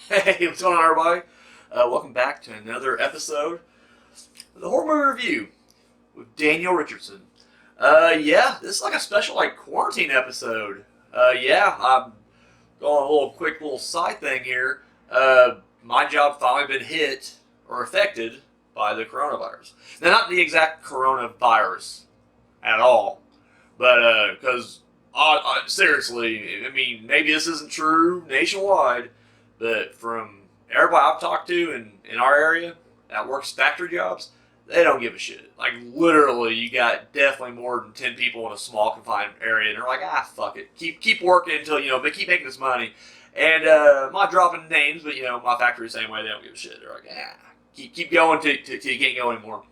Hey, what's going on, everybody? Welcome back to another episode of the Horror Movie Review with Daniel Richardson. Yeah, this is like a special quarantine episode. I'm going a quick little side thing here. My job finally been hit or affected by the coronavirus. Now, not the exact coronavirus at all, but because seriously, I mean, maybe this isn't true nationwide. But from everybody I've talked to in our area that works factory jobs, they don't give a shit. Like, literally, you got definitely more than 10 people in a small confined area, and they're like, fuck it. Keep working until, they keep making this money. And I'm not dropping names, but, my factory the same way, they don't give a shit. They're like, keep going till you can't go anymore.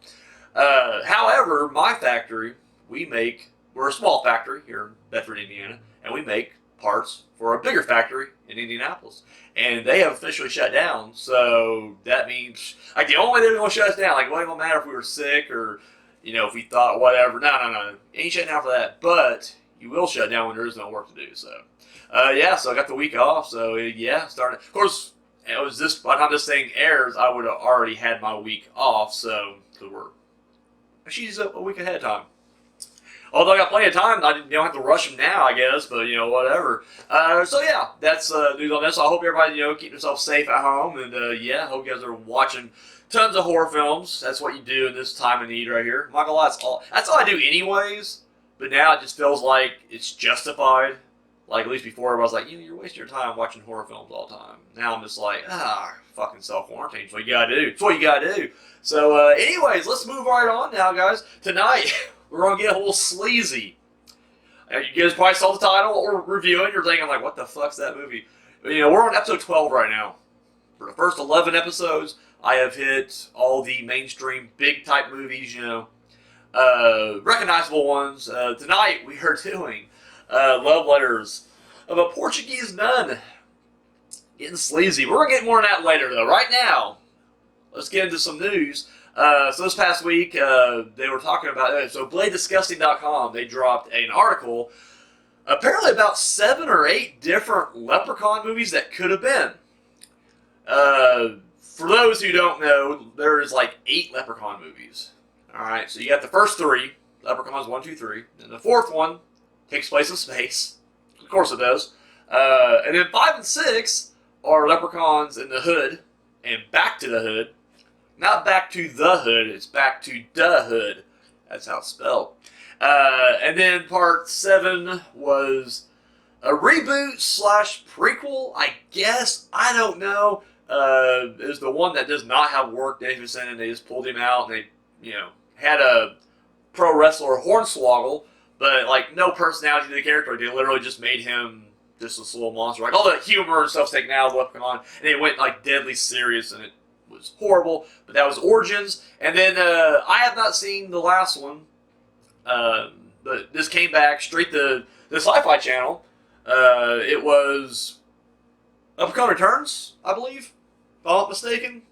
However, my factory, we're a small factory here in Bedford, Indiana, and we make parts for a bigger factory in Indianapolis. And they have officially shut down, so that means, the only way they're going to shut us down, it wasn't going to matter if we were sick or, if we thought whatever. No. Ain't shutting down for that, but you will shut down when there is no work to do, so. So I got the week off, so starting. Of course, it was by the time this thing airs, I would have already had my week off, so, because she's a week ahead of time. Although I got plenty of time, I don't have to rush them now, I guess, but, whatever. That's news on this. I hope everybody, keep themselves safe at home, and, I hope you guys are watching tons of horror films. That's what you do in this time of need right here. I'm not gonna lie, that's all I do anyways, but now it just feels like it's justified. Like, at least before, I was like, you're wasting your time watching horror films all the time. Now I'm just like, fucking self-quarantine. It's what you gotta do. It's what you gotta do. So, anyways, let's move right on now, guys. Tonight, we're going to get a little sleazy. You guys probably saw the title, what we're reviewing. You're thinking, what the fuck's that movie? But, we're on episode 12 right now. For the first 11 episodes, I have hit all the mainstream, big-type movies, recognizable ones. Tonight, we are doing Love Letters of a Portuguese Nun. Getting sleazy. We're going to get more on that later, though. Right now, let's get into some news. So this past week, they were talking about, so BladeDisgusting.com, they dropped an article, apparently about 7 or 8 different Leprechaun movies that could have been. For those who don't know, there's 8 Leprechaun movies. Alright, so you got the first 3, Leprechauns 1, 2, 3, and the 4th one takes place in space. Of course it does. And then 5 and 6 are Leprechauns in the Hood, and Back to the Hood. Not Back to the Hood, it's Back to the Hood. That's how it's spelled. And then part 7 was a reboot / prequel, I guess. I don't know. It was the one that does not have Warwick Davidson, and they just pulled him out, and they, had a pro wrestler Hornswoggle, but, no personality to the character. They literally just made him just this little monster. All the humor and stuff's taken out of Leprechaun, and it went, deadly serious, and it was horrible, but that was Origins. And then I have not seen the last one, but this came back straight to the Sci-Fi Channel. It was Leprechaun Returns, I believe, if I'm not mistaken.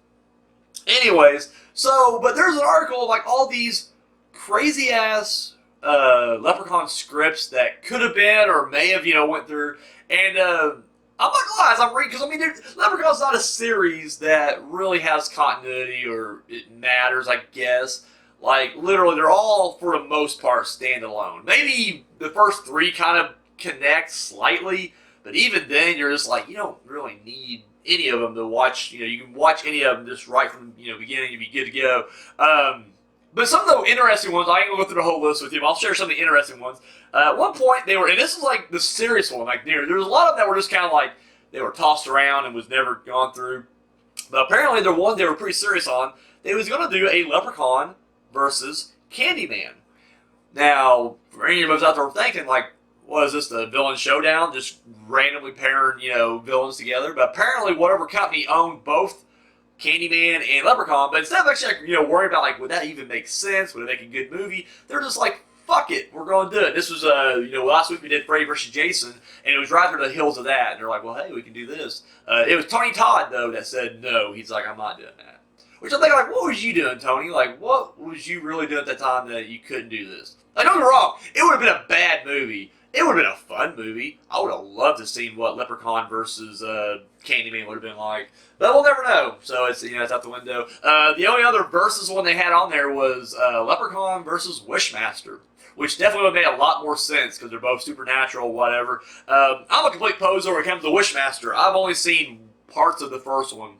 Anyways, but there's an article of all these crazy ass Leprechaun scripts that could have been or may have went through, and I'm not gonna lie, as I'm reading, because Leprechaun's not a series that really has continuity or it matters, I guess. Literally, they're all, for the most part, standalone. Maybe the first 3 kind of connect slightly, but even then, you're just you don't really need any of them to watch. You can watch any of them just right from beginning, you'd be good to go. But some of the interesting ones, I ain't gonna go through the whole list with you, but I'll share some of the interesting ones. At one point, they were, and this is the serious one, there was a lot of them that were just kind of they were tossed around and was never gone through. But apparently, the one they were pretty serious on, they was gonna do a Leprechaun versus Candyman. Now, for any of us out there thinking, what is this, the villain showdown? Just randomly pairing, villains together? But apparently, whatever company owned both Candyman and Leprechaun, but instead of actually, worrying about, would that even make sense? Would it make a good movie? They're just fuck it, we're going to do it. This was, last week we did Freddy vs. Jason, and it was right through the heels of that. And they're well, hey, we can do this. It was Tony Todd, though, that said no. He's I'm not doing that. Which I'm thinking, what was you doing, Tony? What was you really doing at that time that you couldn't do this? Don't get me wrong, it would have been a bad movie It would have been a fun movie. I would have loved to have seen what Leprechaun versus Candyman would have been like. But we'll never know. So it's it's out the window. The only other versus one they had on there was Leprechaun versus Wishmaster, which definitely would have made a lot more sense because they're both supernatural, whatever. I'm a complete poser when it comes to Wishmaster. I've only seen parts of the first one.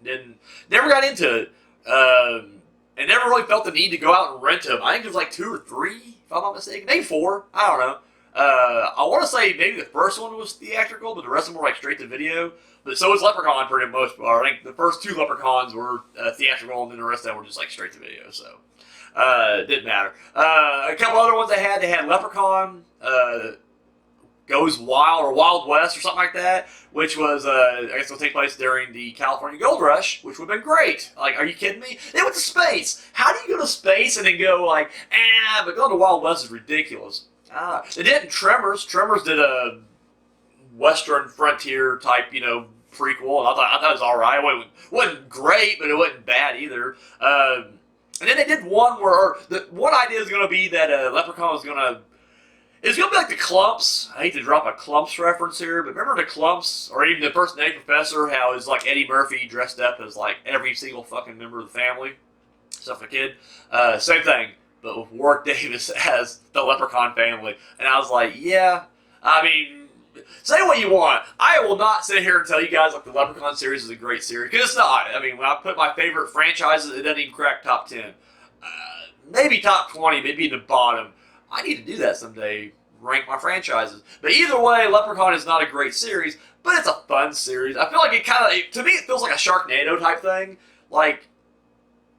Never got into it. And never really felt the need to go out and rent them. I think there's like 2 or 3, if I'm not mistaken. Maybe 4. I don't know. I want to say maybe the first one was theatrical, but the rest of them were like straight to video. But so was Leprechaun for the most part. I think the first 2 Leprechauns were theatrical, and then the rest of them were just like straight to video. So it didn't matter. A couple other ones they had Leprechaun Goes Wild or Wild West or something like that, which was I guess will take place during the California Gold Rush, which would have been great. Like, are you kidding me? They went to space. How do you go to space and then go like, but going to Wild West is ridiculous. They did in Tremors. Tremors did a Western frontier type, prequel, and I thought it was all right. It wasn't great, but it wasn't bad either. And then they did one where the one idea is going to be that Leprechaun is going to. It's going to be like the Clumps. I hate to drop a Clumps reference here, but remember the Clumps, or even the First Name Professor, how it's like Eddie Murphy dressed up as like every single fucking member of the family, except for the kid. Same thing, but with Warwick Davis as the Leprechaun family. And I was like, yeah, I mean, say what you want. I will not sit here and tell you guys like the Leprechaun series is a great series, because it's not. I mean, when I put my favorite franchises, it doesn't even crack top 10. Maybe top 20, maybe in the bottom. I need to do that someday, rank my franchises. But either way, Leprechaun is not a great series, but it's a fun series. I feel like to me, it feels like a Sharknado type thing. Like,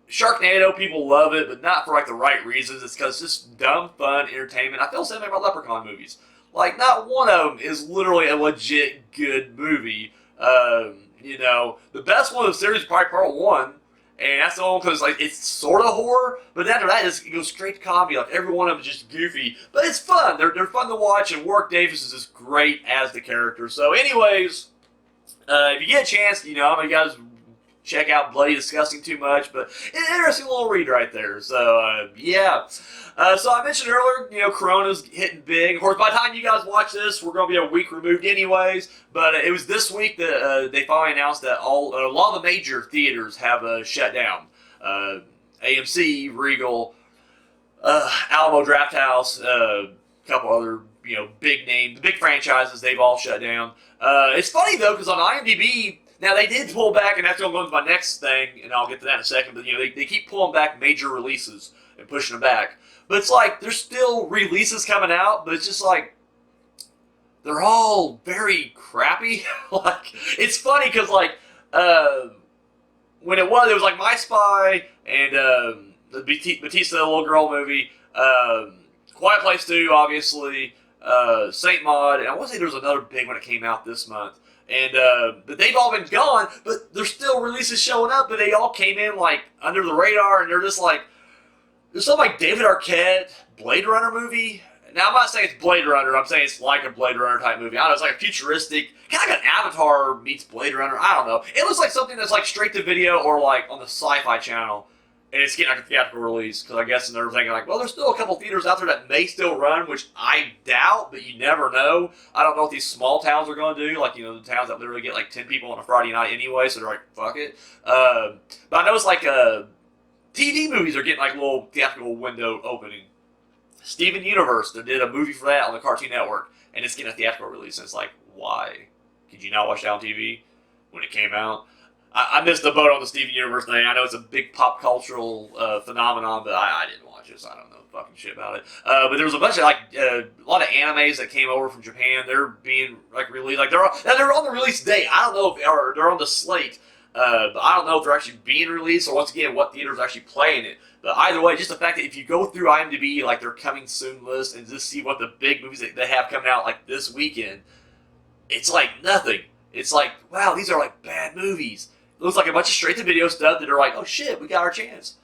Sharknado, people love it, but not for like the right reasons. It's because it's just dumb, fun entertainment. I feel the same way about Leprechaun movies. Like, not one of them is literally a legit good movie. The best one of the series is probably Part 1. And that's the only because like it's sort of horror, but after that it goes straight to comedy. Like every one of them is just goofy, but it's fun. They're fun to watch, and Warwick Davis is just great as the character. So, anyways, if you get a chance, I know you guys check out Bloody Disgusting too much, but an interesting little read right there. So, yeah. So I mentioned earlier, Corona's hitting big. Of course, by the time you guys watch this, we're going to be a week removed anyways. But it was this week that they finally announced that a lot of the major theaters have shut down. AMC, Regal, Alamo Drafthouse, a couple other big names, big franchises. They've all shut down. It's funny though, because on IMDb. Now, they did pull back, and that's going to go into my next thing, and I'll get to that in a second, but, they keep pulling back major releases and pushing them back. But it's like, there's still releases coming out, but it's just like, they're all very crappy. Like, it's funny, because, like, when it was like My Spy, and the Batista Little Girl movie, Quiet Place 2, obviously, Saint Maud, and I want to say there was another big one that came out this month. And but they've all been gone, but there's still releases showing up, but they all came in like under the radar, and they're just like, there's something like David Arquette Blade Runner movie. Now I'm not saying it's Blade Runner, I'm saying it's like a Blade Runner type movie. I don't know, it's like a futuristic, kind of like an Avatar meets Blade Runner. I don't know. It looks like something that's like straight to video or like on the Sci-Fi Channel. And it's getting like a theatrical release, because I guess they're thinking like, well, there's still a couple theaters out there that may still run, which I doubt, but you never know. I don't know what these small towns are going to do, like, the towns that literally get like 10 people on a Friday night anyway, so they're like, fuck it. But I know it's like TV movies are getting like a little theatrical window opening. Steven Universe, they did a movie for that on the Cartoon Network, and it's getting a theatrical release, and it's like, why? Could you not watch that on TV when it came out? I missed the boat on the Steven Universe thing. I know it's a big pop cultural phenomenon, but I didn't watch it, so I don't know fucking shit about it. But there was a bunch of a lot of animes that came over from Japan. They're being like released, like they're on the release date. I don't know if they're on the slate, but I don't know if they're actually being released or once again what theaters are actually playing it. But either way, just the fact that if you go through IMDb like their coming soon list and just see what the big movies that they have coming out like this weekend, it's like nothing. It's like, wow, these are like bad movies. It looks like a bunch of straight-to-video stuff that are like, oh shit, we got our chance.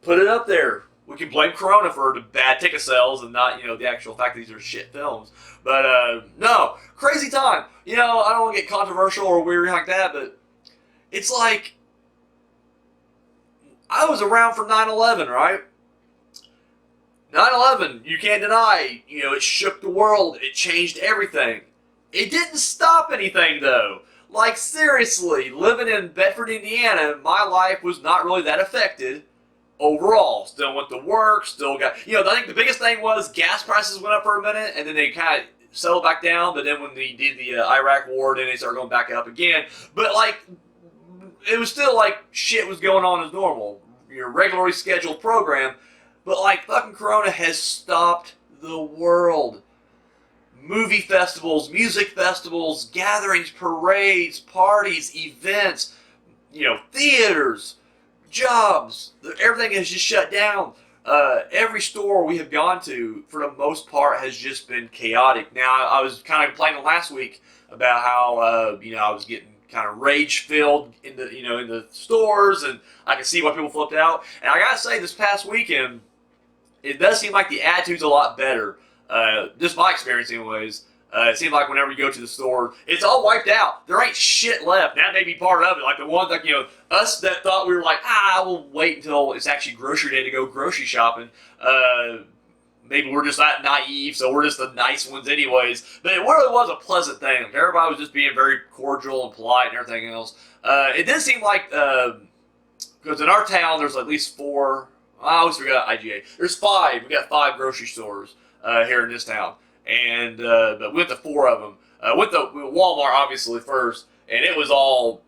Put it up there. We can blame Corona for the bad ticket sales and not, the actual fact that these are shit films. But, no. Crazy time. I don't want to get controversial or weird like that, but it's like, I was around for 9/11, right? 9/11, you can't deny, it shook the world. It changed everything. It didn't stop anything, though. Like, seriously, living in Bedford, Indiana, my life was not really that affected overall. Still went to work, still got, I think the biggest thing was gas prices went up for a minute, and then they kind of settled back down, but then when they did the Iraq war, then they started going back up again. But, like, it was still like shit was going on as normal. Your regularly scheduled program. But, like, fucking Corona has stopped the world. Movie festivals, music festivals, gatherings, parades, parties, events, theaters, jobs, everything has just shut down. Every store we have gone to, for the most part, has just been chaotic. Now, I was kind of complaining last week about how, I was getting kind of rage-filled in the stores, and I could see why people flipped out. And I gotta say, this past weekend, it does seem like the attitude's a lot better. Just my experience anyways. It seems like whenever you go to the store, it's all wiped out. There ain't shit left. That may be part of it. Like the ones like, us that thought we were like, we'll wait until it's actually grocery day to go grocery shopping. Maybe we're just not naive, so we're just the nice ones anyways. But it really was a pleasant thing. Like, everybody was just being very cordial and polite and everything else. It did seem like, because in our town there's at least 4, I always forgot IGA. There's 5. We got 5 grocery stores here in this town. And but we went to 4 of them. Went to Walmart obviously first, and it was all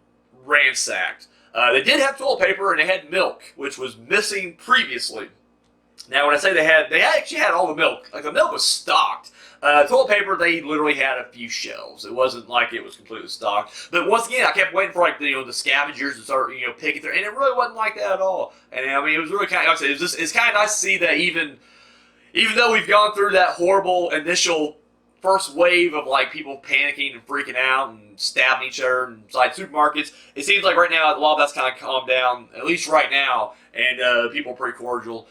ransacked. They did have toilet paper and they had milk, which was missing previously. Now, when I say they actually had all the milk. Like the milk was stocked. Toilet paper, they literally had a few shelves. It wasn't like it was completely stocked. But once again, I kept waiting for the scavengers to start picking through, and it really wasn't like that at all. And I mean, it was really kind of, like I said, it's kind of nice to see that even though we've gone through that horrible initial first wave of like people panicking and freaking out and stabbing each other inside supermarkets, it seems like right now a lot of that's kind of calmed down, at least right now, and people are pretty cordial.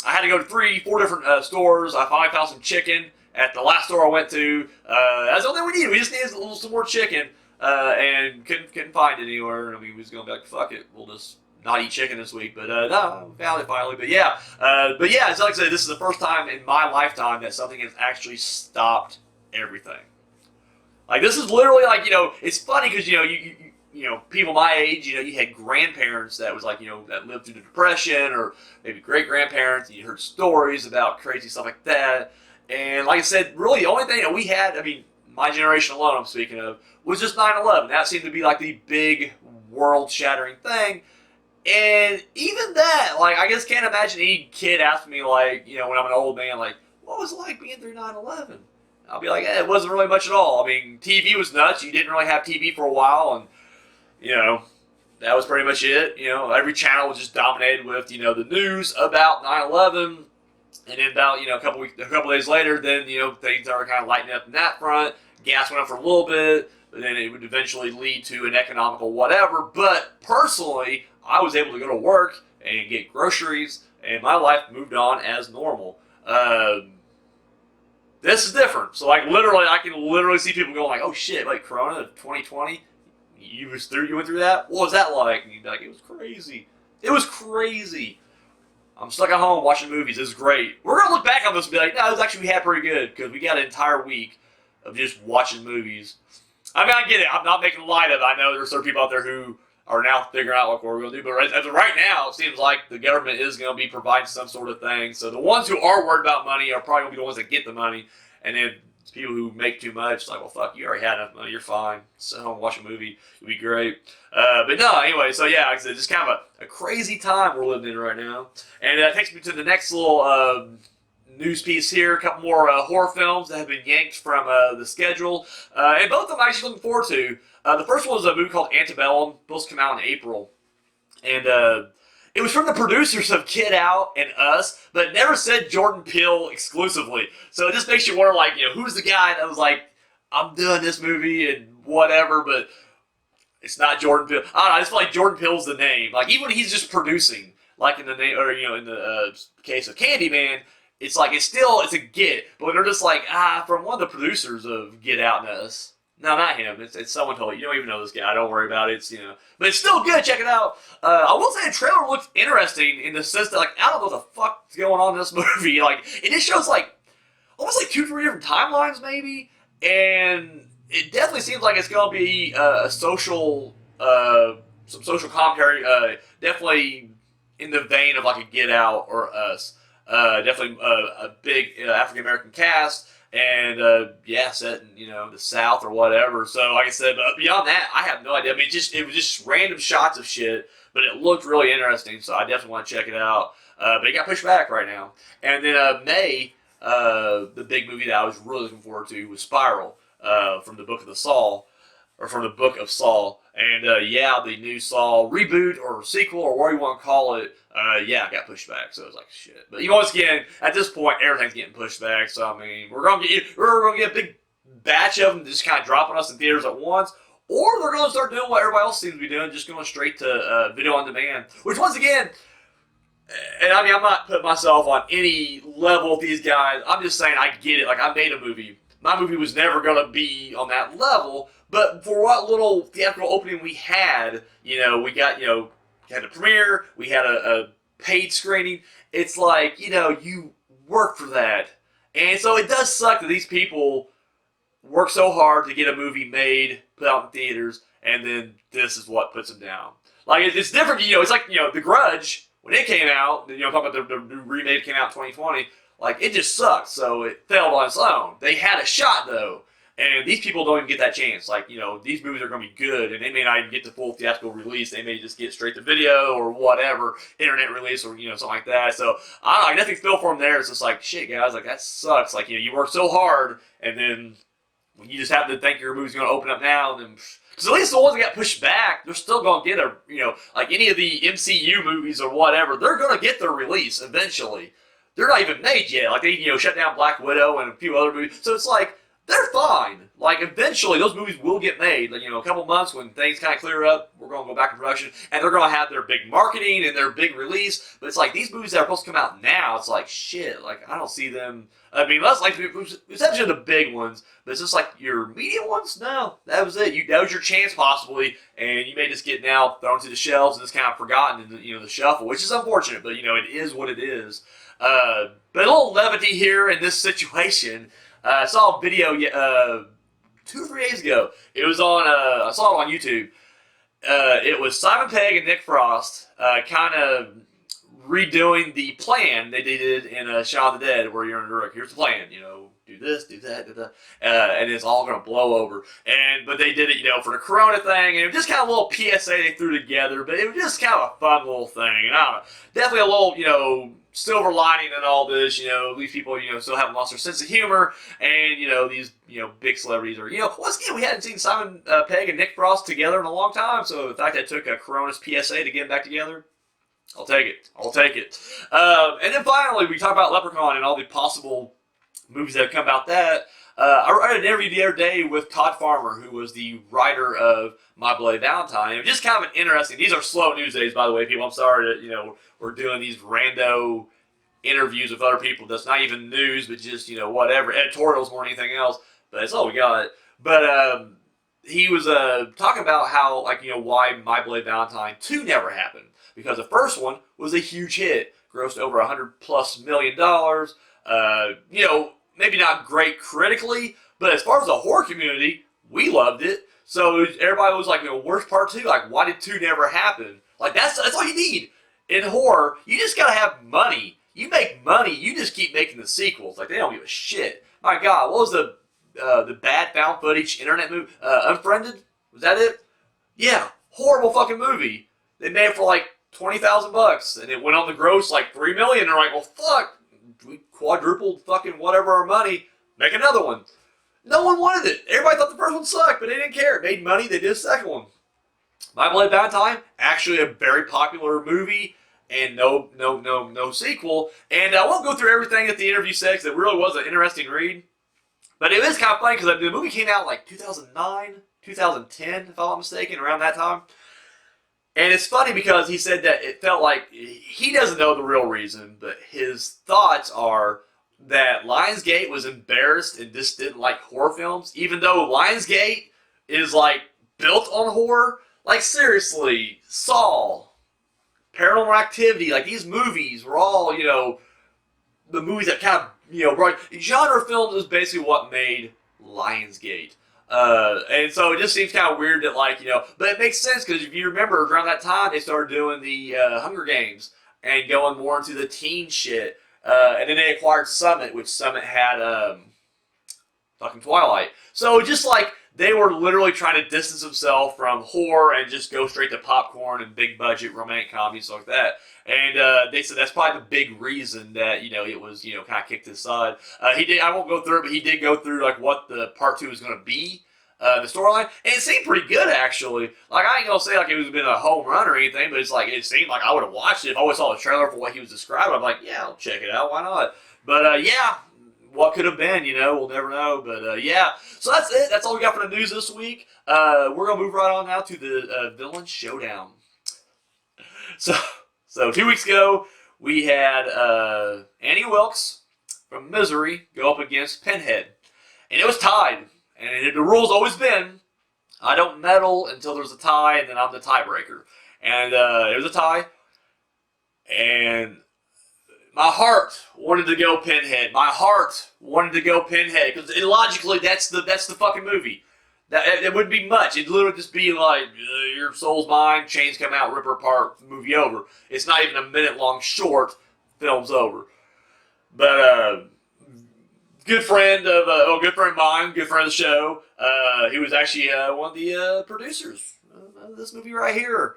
I had to go to 3-4 different stores. I finally found some chicken at the last store I went to. That's the only thing we needed. We just needed some more chicken, and couldn't find it anywhere. I mean, we was going back, fuck it, we'll just not eat chicken this week, but no, found it finally. But yeah, it's like I said, this is the first time in my lifetime that something has actually stopped everything. Like this is literally like it's funny because people my age, you had grandparents that was like that lived through the Depression, or maybe great grandparents, and you heard stories about crazy stuff like that. And like I said, really the only thing that we had, I mean, my generation alone, I'm speaking of, was just 9/11. That seemed to be like the big world-shattering thing. And even that, like, I just can't imagine any kid asking me, like, when I'm an old man, like, what was it like being through 9/11? I'll be like, it wasn't really much at all. I mean, TV was nuts. You didn't really have TV for a while, and, that was pretty much it. Every channel was just dominated with, the news about 9/11. And then about, a couple days later, then, things started kind of lightening up in that front. Gas went up for a little bit, but then it would eventually lead to an economical whatever. But personally, I was able to go to work and get groceries, and my life moved on as normal. This is different. So, like, I can literally see people going like, "Oh shit, like Corona 2020, you went through that? What was that like?" And you'd be like, "It was crazy. It was crazy. I'm stuck at home watching movies. It's great." We're gonna look back on this and be like, "No, we had pretty good because we got an entire week of just watching movies." I mean, I get it. I'm not making light of it. I know there's certain people out there who are now figuring out what we're going to do. But as of right now, it seems like the government is going to be providing some sort of thing. So the ones who are worried about money are probably going to be the ones that get the money. And then people who make too much, it's like, well, fuck, you already had enough money. You're fine. Sit home, watch a movie. It'll be great. But no, anyway, so yeah, like I said, just kind of a crazy time we're living in right now. And that takes me to the next little news piece here. A couple more horror films that have been yanked from the schedule. And both of them I'm actually looking forward to. The first one was a movie called Annabelle. Both come out in April. And it was from the producers of Get Out and Us, but it never said Jordan Peele exclusively. So it just makes you wonder, like, who's the guy that was like, I'm doing this movie and whatever, but it's not Jordan Peele. I don't know, I just feel like Jordan Peele's the name. Like, even when he's just producing, like in the name, or in the case of Candyman, it's like it's a get, but they're just like from one of the producers of Get Out and Us. No, not him. It's someone told you. You don't even know this guy. Don't worry about it. It's, but it's still good. Check it out. I will say the trailer looks interesting in the sense that, like, I don't know what the fuck's going on in this movie. Like, it just shows, like, almost like 2-3 different timelines, maybe. And it definitely seems like it's going to be a social, some social commentary. Definitely in the vein of, like, a Get Out or Us. Definitely a big African American cast. And, set in, the South or whatever. So, like I said, but beyond that, I have no idea. I mean, it was just random shots of shit, but it looked really interesting, so I definitely want to check it out. But it got pushed back right now. And then, May, the big movie that I was really looking forward to was Spiral, from the Book of Saul. And, the new Saw reboot or sequel or whatever you want to call it, it got pushed back. So it was like, shit. But, once again, at this point, everything's getting pushed back. So, I mean, we're going to get a big batch of them just kind of dropping us in theaters at once. Or they're going to start doing what everybody else seems to be doing, just going straight to video on demand. Which, once again, and I mean, I'm not putting myself on any level with these guys. I'm just saying I get it. Like, I made a movie. My movie was never going to be on that level. But for what little theatrical opening we had, we got, had a premiere, we had a paid screening. It's like, you work for that. And so it does suck that these people work so hard to get a movie made, put out in theaters, and then this is what puts them down. Like, it's different, it's like, The Grudge, when it came out, talking about the remake came out in 2020, like, it just sucked, so it failed on its own. They had a shot, though. And these people don't even get that chance. Like, these movies are going to be good, and they may not even get the full theatrical release. They may just get straight to video or whatever, internet release or, something like that. So, I don't know, nothing's built for them there. It's just like, shit, guys, like, that sucks. Like, you work so hard, and then when you just happen to think your movie's going to open up now, and then... Because at least the ones that got pushed back, they're still going to get like any of the MCU movies or whatever, they're going to get their release eventually. They're not even made yet. Like, they, shut down Black Widow and a few other movies. So it's like... They're fine. Like, eventually, those movies will get made. Like, a couple months when things kind of clear up, we're going to go back to production, and they're going to have their big marketing and their big release. But it's like, these movies that are supposed to come out now, it's like, shit, like, I don't see them. I mean, that's like, essentially the big ones, but it's just like, your medium ones? No, that was it. That was your chance, possibly, and you may just get now thrown to the shelves and it's kind of forgotten in the shuffle, which is unfortunate, but, it is what it is. But a little levity here in this situation. I saw a video 2 or 3 days ago. It was on, I saw it on YouTube. It was Simon Pegg and Nick Frost kind of redoing the plan they did in Shaun of the Dead, where you're in the rook. Here's the plan, do this, do that, do that, and it's all going to blow over. But they did it, for the Corona thing, and it was just kind of a little PSA they threw together, but it was just kind of a fun little thing. And I don't know, definitely a little, silver lining in all this, these people, still haven't lost their sense of humor, and, these, big celebrities are, once again, we hadn't seen Simon Pegg and Nick Frost together in a long time, so the fact that it took a Corona's PSA to get them back together, I'll take it. And then finally, we talk about Leprechaun and all the possible movies that have come about that. I read an interview the other day with Todd Farmer, who was the writer of My Bloody Valentine. It was just kind of an interesting, these are slow news days, by the way, people. I'm sorry that, we're doing these rando interviews with other people that's not even news, but just, whatever, editorials more than anything else. But that's all we got. But he was talking about how, why My Bloody Valentine 2 never happened. Because the first one was a huge hit. Grossed over $100+ million. Maybe not great critically, but as far as the horror community, we loved it. So everybody was like, where's part 2? Like, why did 2 never happen? Like, that's all you need. In horror, you just gotta have money. You make money, you just keep making the sequels. Like, they don't give a shit. My God, what was the bad found footage internet movie? Unfriended? Was that it? Yeah, horrible fucking movie. They made it for like $20,000, and it went on the gross like $3 million. They're like, well, fuck, we quadrupled fucking whatever our money. Make another one. No one wanted it. Everybody thought the first one sucked, but they didn't care. It made money. They did a second one. My Bloody Valentine, actually a very popular movie, and no sequel. And I won't go through everything that the interview said, because it really was an interesting read. But it is kind of funny, because the movie came out like 2009, 2010, if I'm not mistaken, around that time. And it's funny because he said that it felt like he doesn't know the real reason, but his thoughts are, that Lionsgate was embarrassed and just didn't like horror films, even though Lionsgate is like built on horror. Like seriously, Saw, Paranormal Activity, like these movies were all, the movies that kind of, brought genre films is basically what made Lionsgate. And so it just seems kind of weird that, like, but it makes sense because if you remember around that time they started doing the Hunger Games and going more into the teen shit. And then they acquired Summit, which Summit had fucking Twilight. So just like they were literally trying to distance themselves from horror and just go straight to popcorn and big budget romantic comedies like that. And they said that's probably the big reason that it was kind of kicked aside. He did. I won't go through it, but he did go through like what the part 2 was going to be. The storyline, and it seemed pretty good actually. Like I ain't gonna say like it was been a home run or anything, but it's like it seemed like I would have watched it if I always saw the trailer for what he was describing. I'm like, yeah, I'll check it out. Why not? But yeah, what could have been? We'll never know. But yeah, so that's it. That's all we got for the news this week. We're gonna move right on now to the villain showdown. So 2 weeks ago we had Annie Wilkes from Misery go up against Pinhead, and it was tied. And the rule's always been, I don't meddle until there's a tie, and then I'm the tiebreaker. And it was a tie, and my heart wanted to go Pinhead. My heart wanted to go Pinhead because logically, that's the fucking movie. That it wouldn't be much. It'd literally just be like your soul's mine, chains come out, rip her apart, movie over. It's not even a minute-long short. Film's over. But good friend of mine, good friend of the show. He was actually one of the producers of this movie right here.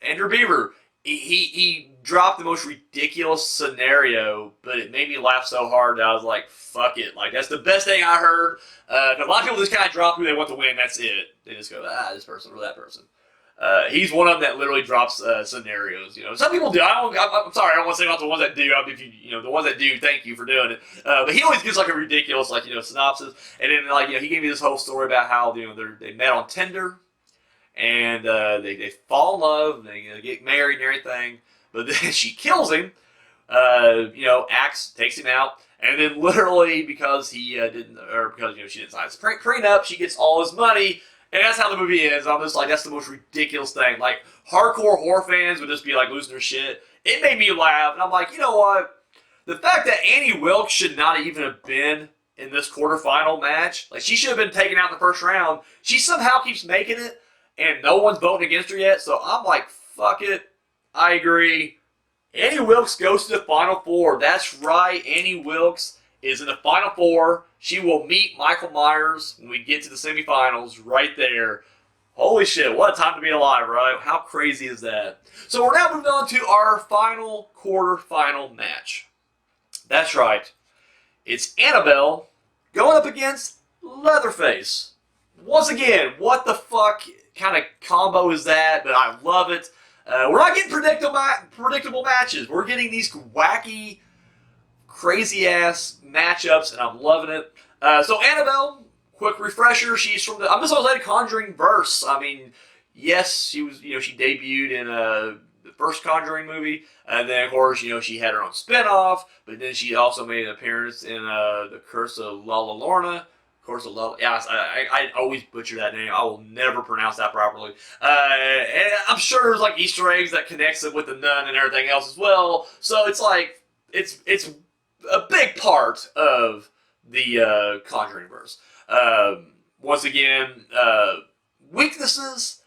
Andrew Beaver. He dropped the most ridiculous scenario, but it made me laugh so hard that I was like, fuck it. Like, that's the best thing I heard. A lot of people just kind of drop who they want to win, that's it. They just go, this person or that person. He's one of them that literally drops scenarios. Some people do. I'm sorry, I don't want to say about the ones that do. If you, the ones that do, thank you for doing it. But he always gives like a ridiculous, synopsis. And then, he gave me this whole story about how they met on Tinder, and they fall in love, and they get married and everything. But then she kills him. Axe takes him out, and then literally because he didn't, or because she didn't sign his prenup, she gets all his money. And that's how the movie ends. I'm just like, that's the most ridiculous thing. Like, hardcore horror fans would just be like losing their shit. It made me laugh. And I'm like, you know what? The fact that Annie Wilkes should not even have been in this quarterfinal match, like, she should have been taken out in the first round. She somehow keeps making it, and no one's voting against her yet. So I'm like, fuck it. I agree. Annie Wilkes goes to the Final Four. That's right. Annie Wilkes is in the Final Four. She will meet Michael Myers when we get to the semifinals right there. Holy shit, what a time to be alive, right? How crazy is that? So we're now moving on to our final quarterfinal match. That's right. It's Annabelle going up against Leatherface. Once again, what the fuck kind of combo is that? But I love it. We're not getting predictable matches. We're getting these wacky, crazy-ass matchups, and I'm loving it. So Annabelle, quick refresher, she's from the, I'm just going to say Conjuring verse. I mean, yes, she was, she debuted in the first Conjuring movie, and then, of course, she had her own spinoff, but then she also made an appearance in The Curse of La Llorona. I always butcher that name. I will never pronounce that properly. And I'm sure there's like Easter eggs that connects it with the nun and everything else as well. So it's like, it's a big part of the Conjuring verse. Once again, weaknesses.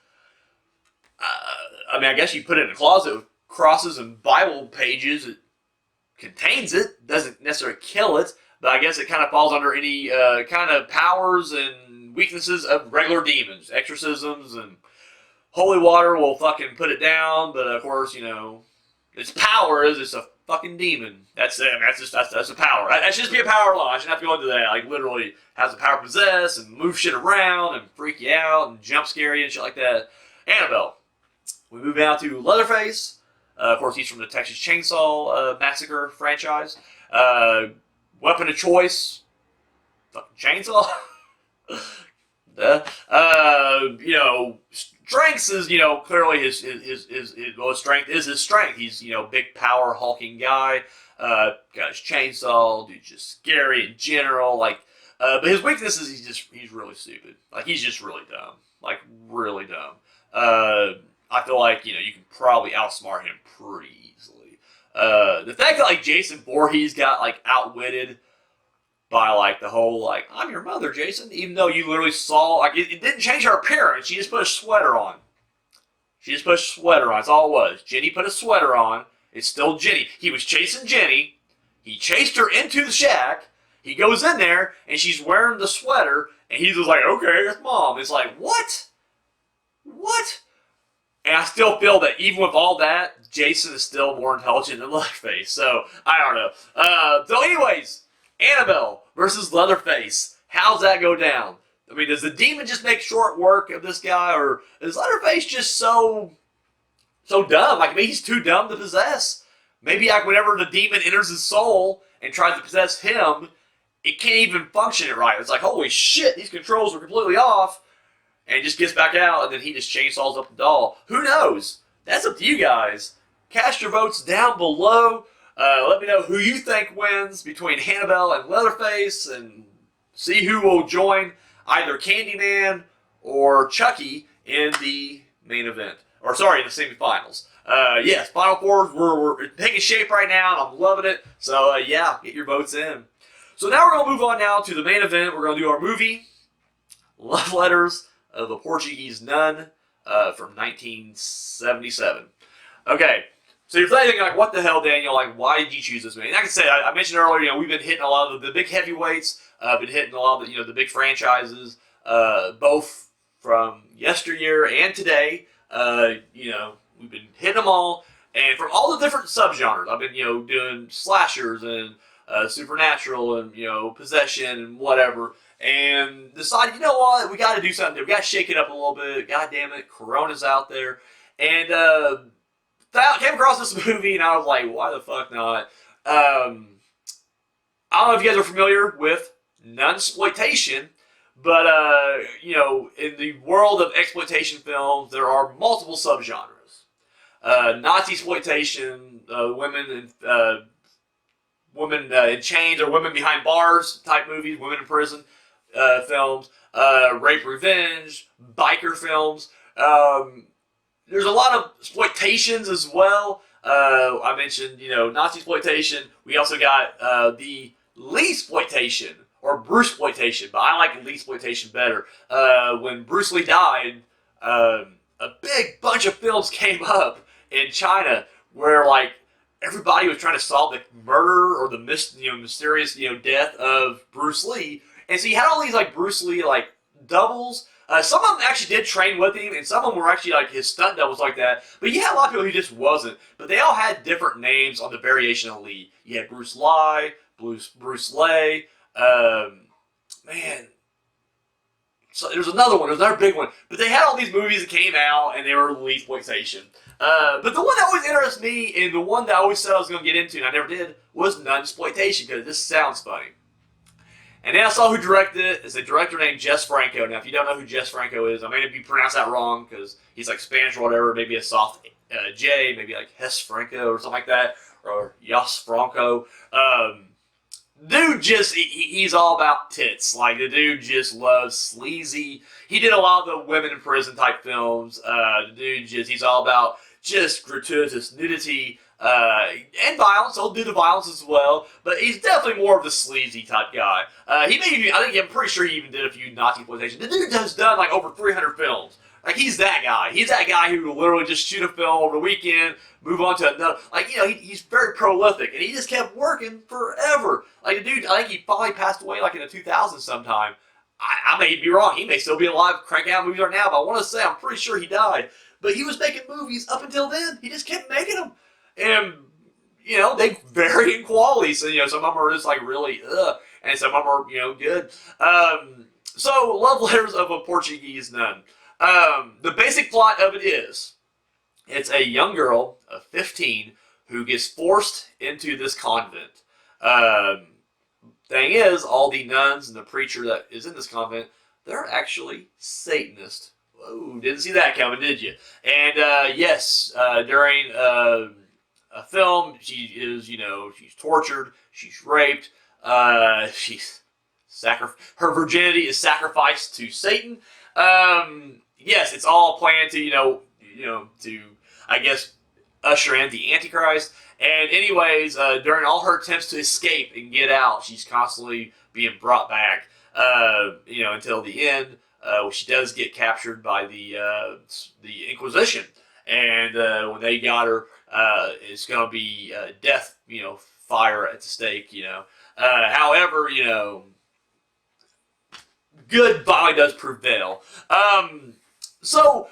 I guess you put it in a closet with crosses and Bible pages. It contains it, doesn't necessarily kill it, but I guess it kind of falls under any kind of powers and weaknesses of regular demons. Exorcisms and holy water will fucking put it down, but of course, its power is it's a fucking demon. That's it. That's a power. That should just be a power line. I shouldn't have to go into that. Like, literally has the power to possess and move shit around and freak you out and jump scare you and shit like that. Annabelle. We move down to Leatherface. Of course, he's from the Texas Chainsaw Massacre franchise. Weapon of choice. Fucking chainsaw. Strengths is, clearly his strength is his strength. He's, big power hulking guy. Got his chainsaw. Dude's just scary in general. Like, but his weakness is he's really stupid. Like, he's just really dumb. Like, really dumb. I feel like, you can probably outsmart him pretty easily. The fact that, like, Jason Voorhees got, like, outwitted by, like, the whole, like, I'm your mother, Jason, even though you literally saw, like, it didn't change her appearance. She just put a sweater on. That's all it was. Jenny put a sweater on. It's still Jenny. He was chasing Jenny. He chased her into the shack. He goes in there, and she's wearing the sweater, and he's just like, okay, that's Mom. It's like, what? What? And I still feel that even with all that, Jason is still more intelligent than Leatherface. So, I don't know. So anyways, Annabelle versus Leatherface. How's that go down? I mean, does the demon just make short work of this guy, or is Leatherface just so dumb? Like, maybe he's too dumb to possess. Maybe, like, whenever the demon enters his soul and tries to possess him, it can't even function it right. It's like, holy shit, these controls are completely off. And he just gets back out, and then he just chainsaws up the doll. Who knows? That's up to you guys. Cast your votes down below. Let me know who you think wins between Annabelle and Leatherface, and see who will join either Candyman or Chucky in the main event. Or, sorry, in the semifinals. Yes, Final Fours, we're taking shape right now, and I'm loving it. So, yeah, get your votes in. So now we're going to move on now to the main event. We're going to do our movie, Love Letters of the Portuguese Nun, from 1977. Okay, so you're thinking, like, what the hell, Daniel? Like, why did you choose this movie? And like I said, I mentioned earlier, we've been hitting a lot of the big heavyweights, been hitting a lot of the, the big franchises, both from yesteryear and today. We've been hitting them all, and from all the different subgenres. I've been, doing slashers and supernatural and, possession and whatever. And decided, you know what, we got to do something. We got to shake it up a little bit. God damn it, Corona's out there. And came across this movie, and I was like, why the fuck not? I don't know if you guys are familiar with nunsploitation, but, in the world of exploitation films, there are multiple subgenres. Nazi exploitation, women in chains or women behind bars type movies, women in prison films, rape revenge, biker films. There's a lot of exploitations as well. I mentioned, Nazi exploitation. We also got the Lee exploitation or Bruce exploitation, but I like Lee exploitation better. When Bruce Lee died, a big bunch of films came up in China where, like, everybody was trying to solve the murder or the mysterious death of Bruce Lee, and so you had all these like Bruce Lee like doubles. Some of them actually did train with him, and some of them were actually like his stunt doubles like that. But you had a lot of people who just wasn't. But they all had different names on the variation of Lee. You had Bruce Lee, Bruce Lee. Man, so there's another one. There's another big one. But they had all these movies that came out, and they were Lee exploitation. But the one that always interests me, and the one that I always said I was going to get into, and I never did, was nunsploitation, because this sounds funny. And then I saw who directed it. It's a director named Jess Franco. Now, if you don't know who Jess Franco is, I may be pronounced that wrong, because he's like Spanish or whatever, maybe a soft J, maybe like Hess Franco or something like that, or Yas Franco. Dude just, he's all about tits. Like, the dude just loves sleazy. He did a lot of the women in prison type films. The dude just, he's all about just gratuitous nudity and violence. He'll do the violence as well, but he's definitely more of the sleazy type guy. I'm pretty sure he even did a few Nazi exploitation. The dude has done like over 300 films. Like, he's that guy. He's that guy who will literally just shoot a film over the weekend, move on to another. Like, he's very prolific, and he just kept working forever. Like, the dude, I think he finally passed away like in the 2000s sometime. I may be wrong. He may still be alive, cranking out movies right now, but I want to say I'm pretty sure he died. But he was making movies up until then. He just kept making them. And, they vary in quality. So, some of them are just like really, and some of them are, good. So, Love Letters of a Portuguese Nun. The basic plot of it is, it's a young girl of 15 who gets forced into this convent. Thing is, all the nuns and the preacher that is in this convent, they're actually Satanists. Whoa, didn't see that coming, did you? And yes, during film. She is, she's tortured, she's raped, she's her virginity is sacrificed to Satan. Yes, it's all planned to, to, I guess, usher in the Antichrist. And anyways, during all her attempts to escape and get out, she's constantly being brought back, until the end. She does get captured by the Inquisition, and when they got her, it's going to be death, fire at the stake, However, good finally does prevail. So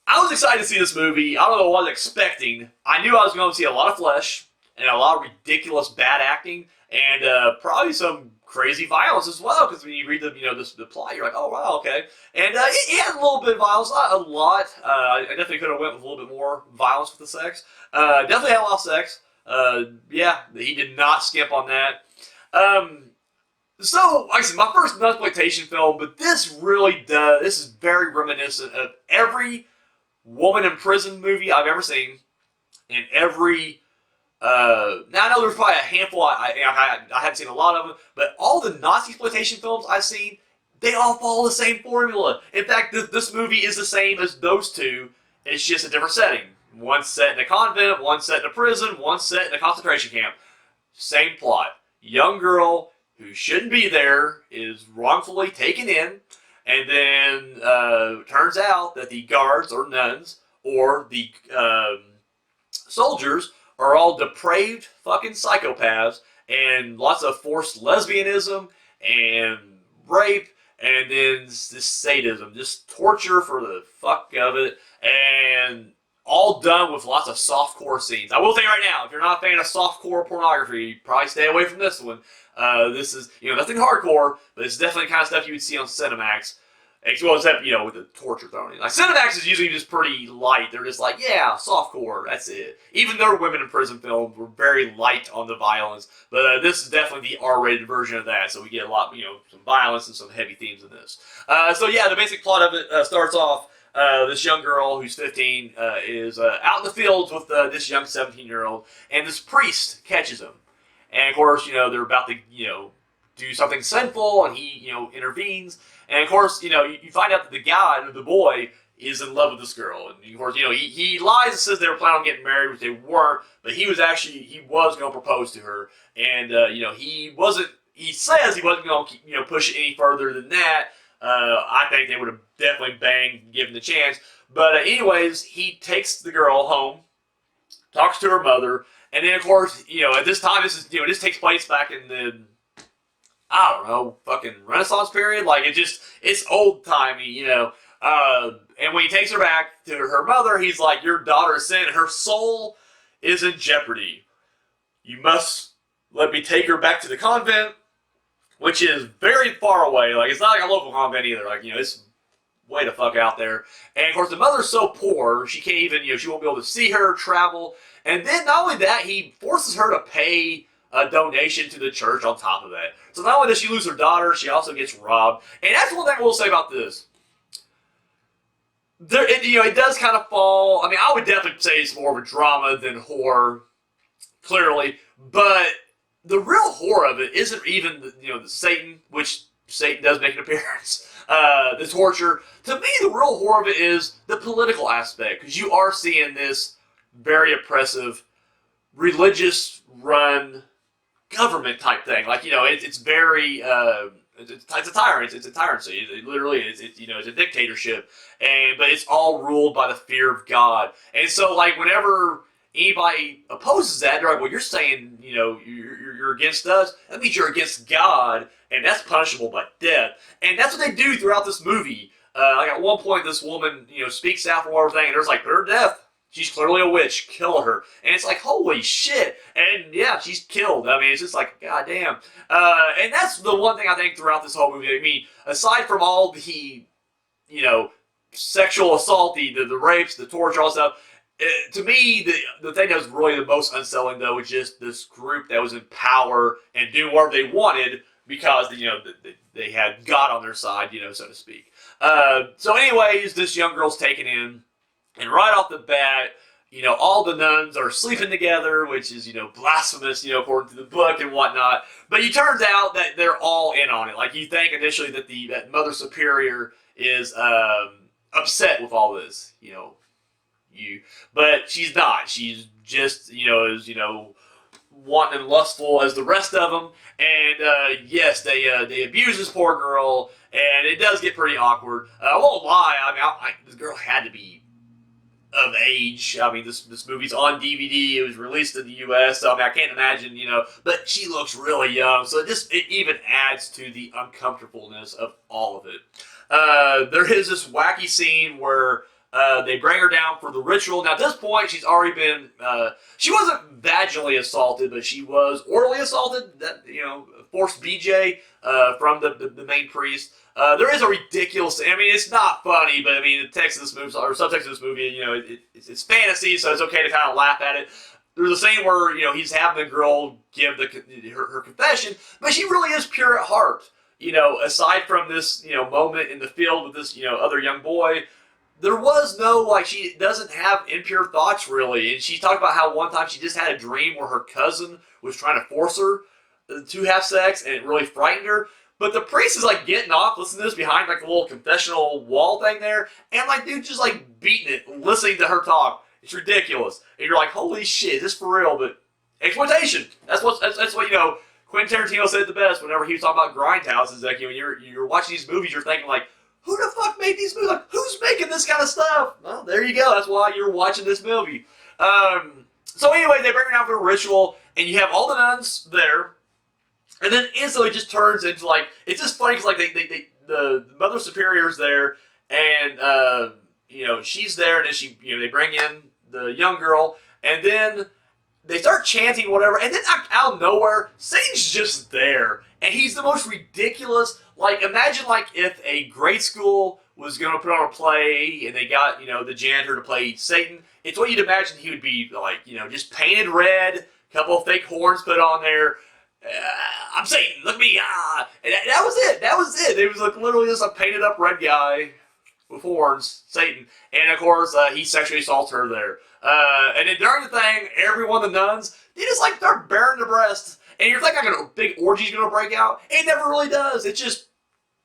I was excited to see this movie. I don't know what I was expecting. I knew I was going to see a lot of flesh and a lot of ridiculous bad acting, and probably some crazy violence as well. Because when you read the plot, you're like, oh wow, okay. And it had a little bit of violence, not a lot. I definitely could have went with a little bit more violence with the sex. Definitely had a lot of sex. Yeah, he did not skimp on that. So, like I said, my first nunsploitation film, but this really does. This is very reminiscent of every woman in prison movie I've ever seen, and every. Now I know there's probably a handful. I haven't seen a lot of them, but all the Nazi exploitation films I've seen, they all follow the same formula. In fact, this movie is the same as those two. It's just a different setting. One set in a convent, one set in a prison, one set in a concentration camp. Same plot. Young girl who shouldn't be there is wrongfully taken in, and then turns out that the guards or nuns or the soldiers are all depraved fucking psychopaths, and lots of forced lesbianism and rape, and then this sadism, just torture for the fuck of it, and all done with lots of softcore scenes. I will say right now, if you're not a fan of softcore pornography, probably stay away from this one. This is, nothing hardcore, but it's definitely the kind of stuff you would see on Cinemax. Well, except, with the torture thrown in. Like, Cinemax is usually just pretty light. They're just like, yeah, softcore, that's it. Even their women in prison films were very light on the violence. But this is definitely the R-rated version of that, so we get a lot, some violence and some heavy themes in this. So yeah, the basic plot of it starts off, this young girl who's 15 is out in the fields with this young 17-year-old, and this priest catches him. And of course, they're about to, do something sinful, and he, intervenes. And of course, you find out that the boy, is in love with this girl. And of course, he lies and says they were planning on getting married, which they weren't. But he was going to propose to her. And, he says he wasn't going to, push it any further than that. I think they would have definitely banged, given the chance. But anyways, he takes the girl home, talks to her mother, and then of course, at this time, this takes place back in the, I don't know, fucking Renaissance period. Like, it's old timey, and when he takes her back to her mother, he's like, your daughter is sin, and her soul is in jeopardy. You must let me take her back to the convent, which is very far away. Like, it's not like a local convent either. Like, it's way the fuck out there. And of course, the mother's so poor, she can't even, she won't be able to see her, travel. And then not only that, he forces her to pay a donation to the church on top of that. So not only does she lose her daughter, she also gets robbed. And that's one thing I will say about this. It does kind of fall. I mean, I would definitely say it's more of a drama than horror, clearly. But the real horror of it isn't even the Satan, which Satan does make an appearance. The torture. To me, the real horror of it is the political aspect, because you are seeing this very oppressive, religious-run government type thing. Like, it's very. It's a tyrant. It's a tyrancy. It literally is. It's a dictatorship, but it's all ruled by the fear of God. And so, like, whenever anybody opposes that, they're like, "Well, you're saying, you're against us. That means you're against God, and that's punishable by death." And that's what they do throughout this movie. Like, at one point, this woman, speaks out for everything, and there's like, "Put her to death. She's clearly a witch. Kill her." And it's like, holy shit. And yeah, she's killed. I mean, it's just like, goddamn. And that's the one thing I think throughout this whole movie. I mean, aside from all the, sexual assault, the rapes, the torture, all stuff, to me, the thing that was really the most unsettling, though, was just this group that was in power and doing whatever they wanted because, they had God on their side, so to speak. So anyways, this young girl's taken in. And right off the bat, all the nuns are sleeping together, which is, blasphemous, according to the book and whatnot. But it turns out that they're all in on it. Like, you think initially that that Mother Superior is upset with all this, but she's not. She's just, is, wanting and lustful as the rest of them. And yes, they abuse this poor girl, and it does get pretty awkward. I won't lie. I mean, this girl had to be of age. I mean, this movie's on DVD. It was released in the U.S., so I mean, I can't imagine, but she looks really young, so it even adds to the uncomfortableness of all of it. There is this wacky scene where they bring her down for the ritual. Now, at this point, she's already been, she wasn't vaginally assaulted, but she was orally assaulted, that, forced BJ from the main priest. There is a ridiculous, I mean, it's not funny, but I mean, the text of this movie, or subtext of this movie, it's fantasy, so it's okay to kind of laugh at it. There's a scene where, he's having the girl give her confession, but she really is pure at heart. Aside from this, moment in the field with this, other young boy, there was no, she doesn't have impure thoughts, really. And she talked about how one time she just had a dream where her cousin was trying to force her to have sex, and it really frightened her. But the priest is, getting off, listening to this behind, a little confessional wall thing there, and, dude, just, beating it, listening to her talk. It's ridiculous. And you're like, holy shit, is this for real? But exploitation. That's what, Quentin Tarantino said the best whenever he was talking about grindhouses. When you're watching these movies, you're thinking, who the fuck made these movies? Who's making this kind of stuff? Well, there you go. That's why you're watching this movie. So anyway, they bring her down for a ritual, and you have all the nuns there, and then instantly it just turns into, it's just funny because, the Mother Superior's there, and, she's there, and then they bring in the young girl, and then they start chanting whatever, and then out of nowhere, Satan's just there, and he's the most ridiculous. Imagine if a grade school was going to put on a play, and they got, the janitor to play Satan. It's what you'd imagine he would be just painted red, a couple of fake horns put on there. I'm Satan, look at me, And that was it. That was it. It was literally just a painted up red guy with horns, Satan. And of course, he sexually assaults her there. And then during the thing, every one of the nuns, they just start bearing their breasts. And you're thinking a big orgy's gonna break out. It never really does. It's just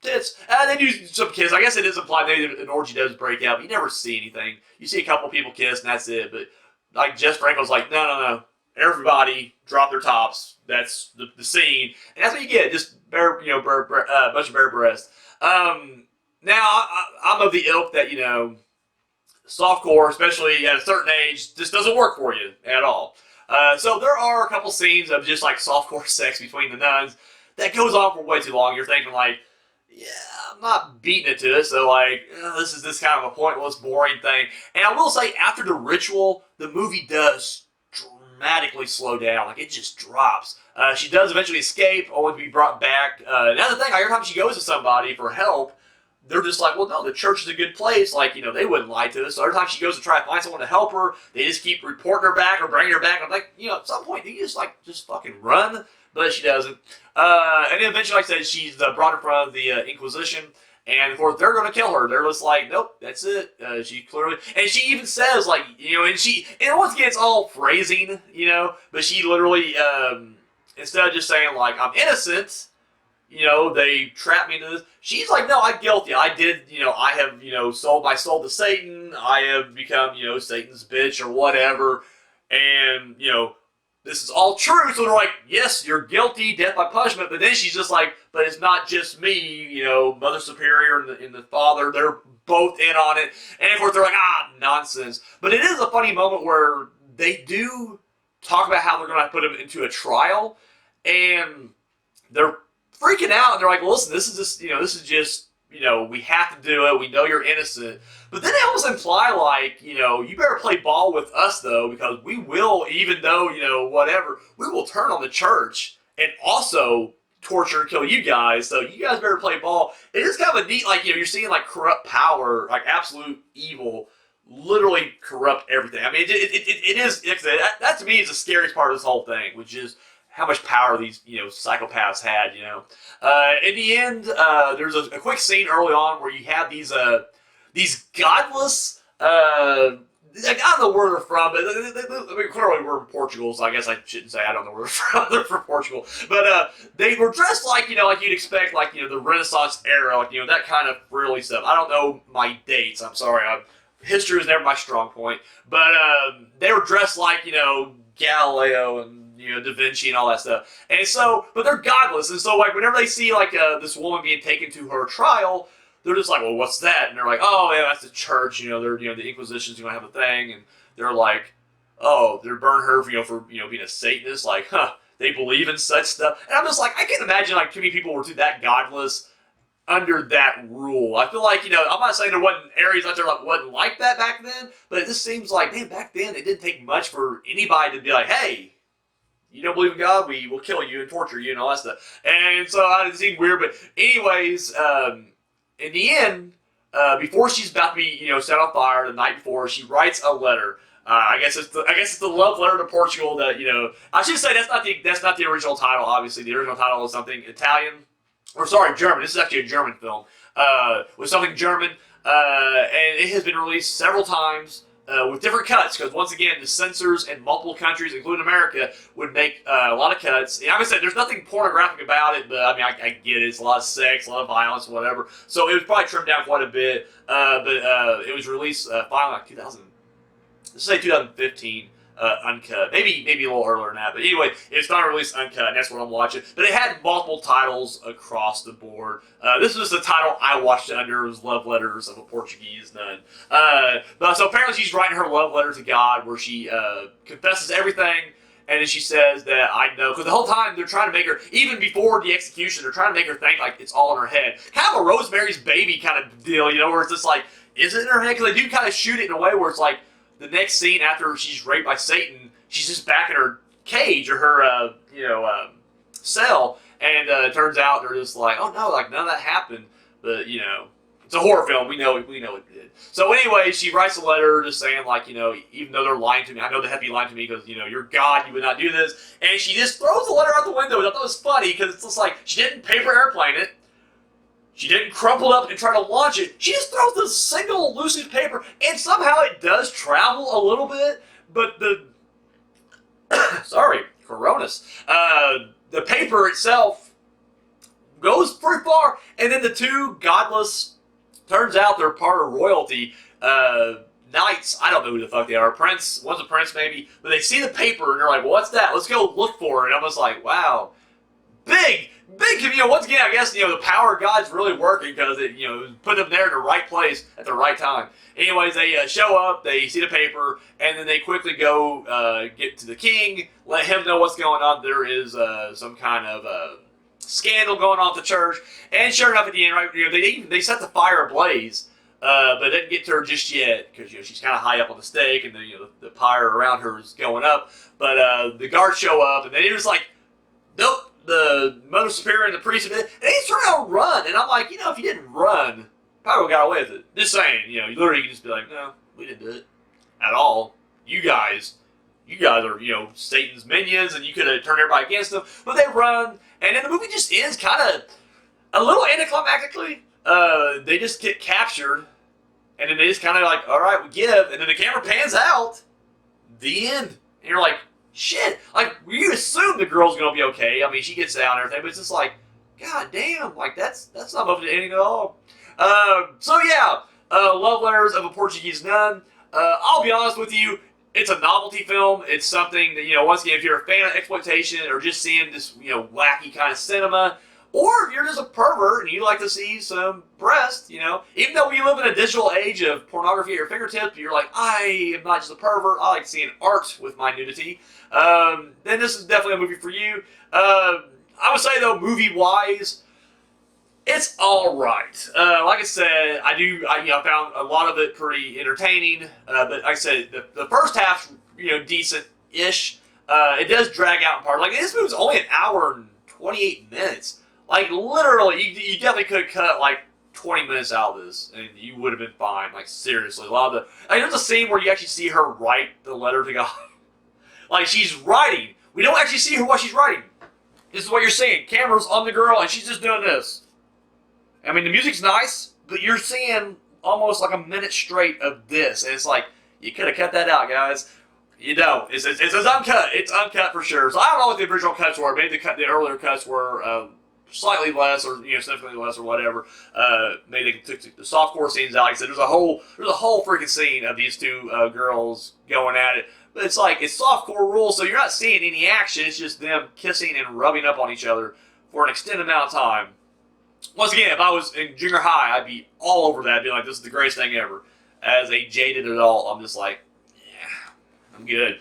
tits. And then you some kiss. I guess it is implied that an orgy does break out, but you never see anything. You see a couple people kiss, and that's it. But Jess Franco's no. Everybody drop their tops. That's the scene, and that's what you get. Just bare, bunch of bare breasts. Now I'm of the ilk that softcore, especially at a certain age, just doesn't work for you at all. So there are a couple scenes of just softcore sex between the nuns that goes on for way too long. You're thinking yeah, I'm not beating it to it, so this is this kind of a pointless, boring thing. And I will say, after the ritual, the movie does dramatically slow down. It just drops. She does eventually escape, only to be brought back. Another thing, every time she goes to somebody for help, they're just well, no, the church is a good place. They wouldn't lie to us. So every time she goes to try to find someone to help her, they just keep reporting her back or bringing her back. I'm at some point, you just fucking run. But she doesn't. And then eventually, like I said, she's brought in front of the Inquisition. And of course, they're going to kill her. They're just nope, that's it. She clearly, and she even says and once again, it's all phrasing, but she literally, instead of just saying I'm innocent, they trapped me into this. She's no, I'm guilty. I did, I have, sold my soul to Satan. I have become, Satan's bitch or whatever. And, this is all true. So they're yes, you're guilty, death by punishment. But then she's just but it's not just me, Mother Superior and the Father. They're both in on it. And of course they're nonsense. But it is a funny moment where they do talk about how they're going to put him into a trial. And they're freaking out. And they're listen, this is just, we have to do it. We know you're innocent. But then they almost imply you better play ball with us though, because we will, even though, whatever, we will turn on the church and also torture and kill you guys. So you guys better play ball. It is kind of a neat, you're seeing corrupt power, absolute evil, literally corrupt everything. I mean, it is, that to me is the scariest part of this whole thing, which is how much power these, psychopaths had, In the end, there's a quick scene early on where you have these godless, like, I don't know where they're from, but I mean, clearly we're in Portugal, so I guess I shouldn't say I don't know where they're from. They're from Portugal, but they were dressed like, like you'd expect, like, the Renaissance era, like, that kind of frilly stuff. I don't know my dates. I'm sorry. History was never my strong point, but they were dressed like, Galileo and Da Vinci and all that stuff. And so, but they're godless, and so like whenever they see like this woman being taken to her trial, they're just like, well, what's that? And they're like, oh, yeah, that's the church. They're the Inquisition's gonna have a thing, and they're like, oh, they're burn her for being a Satanist. Like, they believe in such stuff. And I'm just like, I can't imagine like too many people were that godless under that rule. I feel like, I'm not saying there wasn't areas out there that wasn't like that back then, but it just seems like, man, back then it didn't take much for anybody to be like, hey, you don't believe in God, we will kill you and torture you and all that stuff. And so it seemed weird, but anyways, in the end, before she's about to be, set on fire the night before, she writes a letter. I guess it's the love letter to Portugal that, I should say that's not the original title, obviously. The original title is something Italian. Or sorry, German. This is actually a German film. With something German. And it has been released several times with different cuts. Because once again, the censors in multiple countries, including America, would make a lot of cuts. And like I said, there's nothing pornographic about it. But I mean, I get it. It's a lot of sex, a lot of violence, whatever. So it was probably trimmed down quite a bit. But it was released finally like 2015. Uncut, maybe a little earlier than that, but anyway, it's finally released uncut, and that's what I'm watching. But it had multiple titles across the board. This was the title I watched it under. It was Love Letters of a Portuguese Nun. But so apparently she's writing her love letter to God, where she confesses everything, and then she says that I know, because the whole time they're trying to make her, even before the execution, they're trying to make her think like it's all in her head, kind of a Rosemary's Baby kind of deal, where it's just like, is it in her head? Because they do kind of shoot it in a way where it's like, the next scene after she's raped by Satan, she's just back in her cage or her, cell, and it turns out they're just like, oh no, like none of that happened. But it's a horror film. We know it did. So anyway, she writes a letter just saying like, even though they're lying to me, I know they have to be lying to me because you're God, you would not do this. And she just throws the letter out the window. I thought it was funny because it's just like she didn't paper airplane it. She didn't crumple it up and try to launch it. She just throws the single loose paper, and somehow it does travel a little bit, but the sorry, Coronas. The paper itself goes pretty far, and then the two godless, turns out they're part of royalty, knights, I don't know who the fuck they are, prince, one's a prince maybe, but they see the paper and they're like, well, what's that? Let's go look for it. And I was like, wow, big, once again, I guess, the power of God's really working because it, put them there in the right place at the right time. Anyways, they show up, they see the paper, and then they quickly go get to the king, let him know what's going on. There is some kind of scandal going on at the church, and sure enough, at the end, right, they set the fire ablaze, but didn't get to her just yet because she's kind of high up on the stake, and the pyre around her is going up. But the guards show up, and they just like, nope. The Mother Superior and the priest, and they just turn out to run. And I'm like, if you didn't run, probably got away with it. Just saying, you literally can just be like, no, we didn't do it at all. You guys are, Satan's minions, and you could have turned everybody against them. But they run, and then the movie just ends kind of a little anticlimactically. They just get captured, and then they just kind of like, all right, we give, and then the camera pans out. The end. And you're like, shit, like, you assume the girl's gonna be okay. I mean, she gets out and everything, but it's just like, god damn, like, that's not moving to anything at all. So yeah, Love Letters of a Portuguese Nun. I'll be honest with you, it's a novelty film. It's something that, once again, if you're a fan of exploitation or just seeing this, wacky kind of cinema, or if you're just a pervert and you like to see some breasts, even though we live in a digital age of pornography at your fingertips, you're like, I am not just a pervert, I like seeing art with my nudity, then this is definitely a movie for you. I would say, though, movie-wise, it's all right. Like I said, I found a lot of it pretty entertaining, but like I said, the first half's, decent-ish. It does drag out in part. Like, this movie's only an hour and 28 minutes. Like, literally, you definitely could have cut, like, 20 minutes out of this, and you would have been fine. Like, seriously. There's a scene where you actually see her write the letter to God. Like, she's writing. We don't actually see what she's writing. This is what you're seeing. Camera's on the girl, and she's just doing this. I mean, the music's nice, but you're seeing almost like a minute straight of this, and it's like, You could have cut that out, guys. You don't. It's uncut. It's uncut for sure. So I don't know what the original cuts were. Maybe the earlier cuts were slightly less, or significantly less, or whatever. Maybe they took the softcore scenes out. Like I said, there's a whole freaking scene of these two girls going at it. But it's like it's softcore rules, so you're not seeing any action. It's just them kissing and rubbing up on each other for an extended amount of time. Once again, if I was in junior high, I'd be all over that. I'd be like, this is the greatest thing ever. As a jaded adult, I'm just like, I'm good.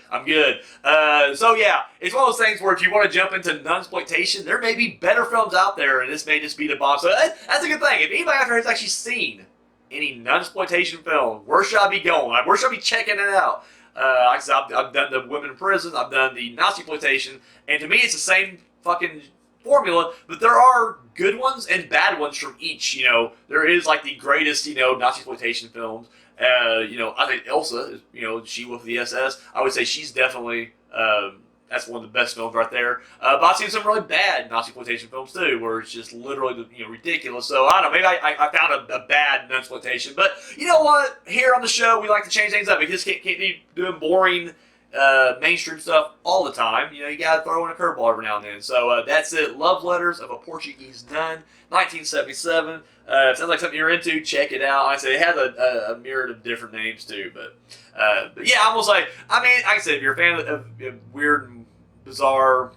So yeah, it's one of those things where if you want to jump into nunsploitation, there may be better films out there, and this may just be the bomb. So that's a good thing. If anybody out there has actually seen any nunsploitation film, where should I be going? Like, where should I be checking it out? Like I said, I've done the women in prison, I've done the Nazi-ploitation, and to me it's the same fucking formula, but there are good ones and bad ones from each. There is like the greatest, Nazi-ploitation films. I think Elsa, She Wolf of the SS, I would say she's definitely, that's one of the best films right there. But I've seen some really bad Nazi-ploitation films too, where it's just literally, ridiculous. So I don't know, maybe I found a bad nunsploitation. But you know what? Here on the show, we like to change things up. We just can't be doing boring, mainstream stuff all the time. You gotta throw in a curveball every now and then. So that's it. Love Letters of a Portuguese Nun, 1977. Sounds like something you're into. Check it out. Like I say, it has a myriad of different names too. But yeah, I'm gonna say, like I said, if you're a fan of weird and bizarre,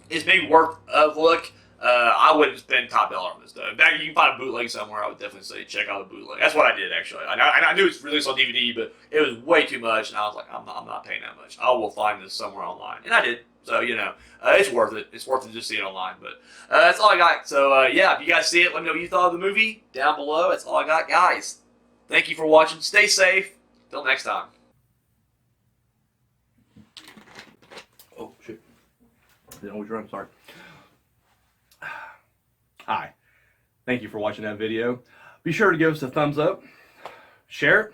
it's maybe worth a look. I wouldn't spend top dollar on this though. In fact, you can find a bootleg somewhere. I would definitely say check out the bootleg. That's what I did actually. I knew it was released on DVD, but it was way too much, and I was like, I'm not paying that much. I will find this somewhere online, and I did. So it's worth it. It's worth it to just see it online. But that's all I got. So yeah, if you guys see it, let me know what you thought of the movie down below. That's all I got, guys. Thank you for watching. Stay safe. Till next time. Oh shit! Didn't always run. Sorry. Hi. Thank you for watching that video. Be sure to give us a thumbs up, share it,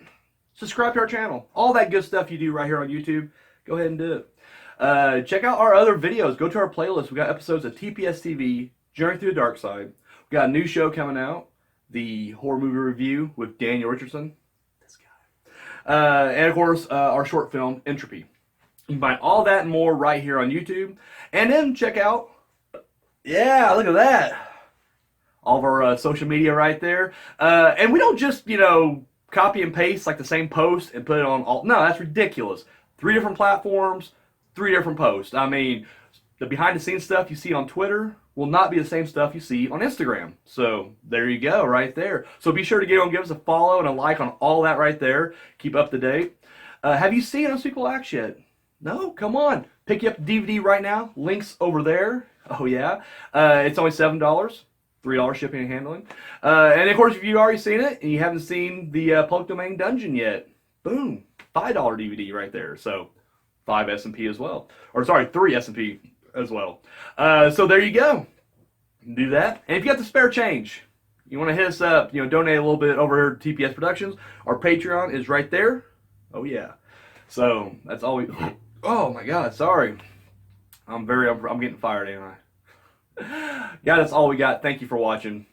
subscribe to our channel. All that good stuff you do right here on YouTube, go ahead and do it. Check out our other videos. Go to our playlist. We got episodes of TPS TV, Journey Through the Dark Side. We got a new show coming out, the horror movie review with Daniel Richardson. This guy. And of course, our short film, Entropy. You can find all that and more right here on YouTube. And then check out, yeah, look at that. All of our social media right there. And we don't just, copy and paste like the same post and put it on all. No, that's ridiculous. 3 different platforms, 3 different posts. The behind the scenes stuff you see on Twitter will not be the same stuff you see on Instagram. So there you go, right there. So be sure to give us a follow and a like on all that right there. Keep up to date. Have you seen Unspeakable Acts yet? No? Come on. Pick you up the DVD right now. Links over there. Oh yeah. It's only $7. $3 shipping and handling. And of course, if you've already seen it and you haven't seen the public domain dungeon yet, boom, $5 DVD right there. So 5 S&P as well. Or sorry, 3 S&P as well. So there you go. Do that. And if you got the spare change, you want to hit us up, donate a little bit over here to TPS Productions. Our Patreon is right there. Oh yeah. So that's all we. Oh my God, sorry. I'm getting fired, ain't I? Yeah, that's all we got. Thank you for watching.